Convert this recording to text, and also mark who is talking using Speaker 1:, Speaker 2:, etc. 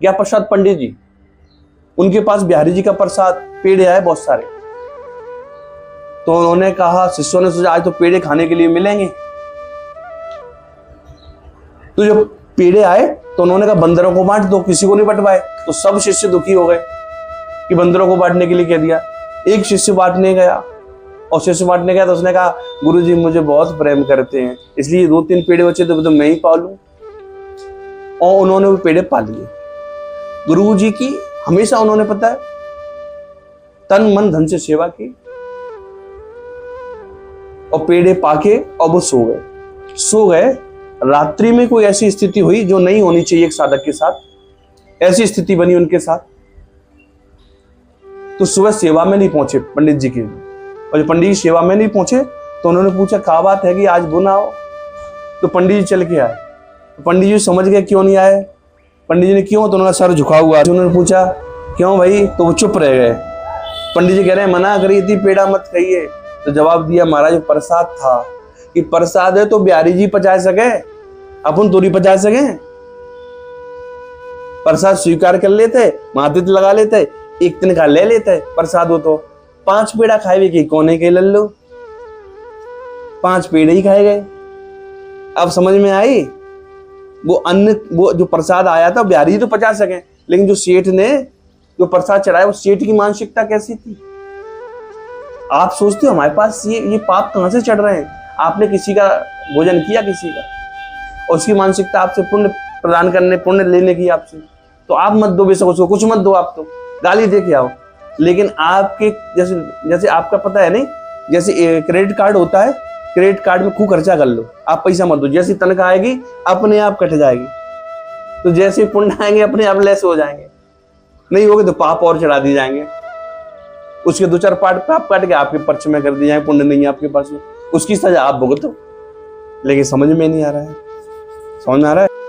Speaker 1: गया प्रसाद पंडित जी, उनके पास बिहारी जी का प्रसाद पेड़े आए बहुत सारे। तो उन्होंने कहा, शिष्यों ने सोचा आज तो पेड़े खाने के लिए मिलेंगे। तो जब पेड़े आए तो उन्होंने कहा बंदरों को बांट दो, किसी को नहीं बंटवाए। तो सब शिष्य दुखी हो गए कि बंदरों को बांटने के लिए कह दिया। एक शिष्य बांटने गया, और शिष्य बांटने गया तो उसने कहा गुरुजी मुझे बहुत प्रेम करते हैं, इसलिए 2-3 पेड़े बचे तो मैं ही पालूं। और उन्होंने वो पेड़े पा लिए। गुरु जी की हमेशा उन्होंने पता है तन मन धन से सेवा की, और पेड़े पाके और वो सो गए। रात्रि में कोई ऐसी स्थिति हुई जो नहीं होनी चाहिए एक साधक के साथ, ऐसी स्थिति बनी उनके साथ। तो सुबह सेवा में नहीं पहुंचे पंडित जी के, और जब पंडित जी सेवा में नहीं पहुंचे तो उन्होंने पूछा क्या बात है कि आज बुना हो। तो पंडित जी चल के आए। तो पंडित जी समझ गए क्यों नहीं आए। पंडित जी ने क्यों, तो उन्होंने सर झुका हुआ। उन्होंने पूछा क्यों भाई, तो वो चुप रह गए। पंडित जी कह रहे हैं मना करी थी पेड़ा मत खाइए। तो जवाब दिया महाराज प्रसाद था, कि प्रसाद है तो बिहारी जी पचा सके, अपन तो नहीं पचा सके। प्रसाद स्वीकार कर लेते, माथे लगा लेते, एक दिन का ले लेते। प्रसाद हो तो 5 पेड़ा खाए कि कोने के लल्लू, 5 पेड़े ही खाए गए। अब समझ में आई, वो अन्न, वो जो प्रसाद आया था बिहारी जी तो पचा सके, लेकिन जो सेठ ने जो प्रसाद चढ़ाया वो सेठ की मानसिकता कैसी थी। आप सोचते हो हमारे पास ये पाप कहां से चढ़ रहे हैं। आपने किसी का भोजन किया, किसी का, और उसकी मानसिकता आपसे पुण्य प्रदान करने, पुण्य लेने की आपसे, तो आप मत दो, बेशक उसको कुछ मत दो, आप तो गाली दे के आओ। लेकिन आपके जैसे आपका पता है नहीं, जैसे क्रेडिट कार्ड होता है, क्रेडिट कार्ड में खूब खर्चा कर लो, आप पैसा मत दो, जैसी तनख्वाह आएगी अपने आप कट जाएगी। तो जैसे पुण्य आएंगे अपने आप लेस हो जाएंगे, नहीं होगे तो पाप और चढ़ा दिए जाएंगे। उसके 2-4 पार्ट पाप काट के आपके पर्चे में कर दिए जाएंगे, पुण्य नहीं है आपके पास में, उसकी सजा आप भुगतो। लेकिन समझ में नहीं आ रहा है, समझ में आ रहा है।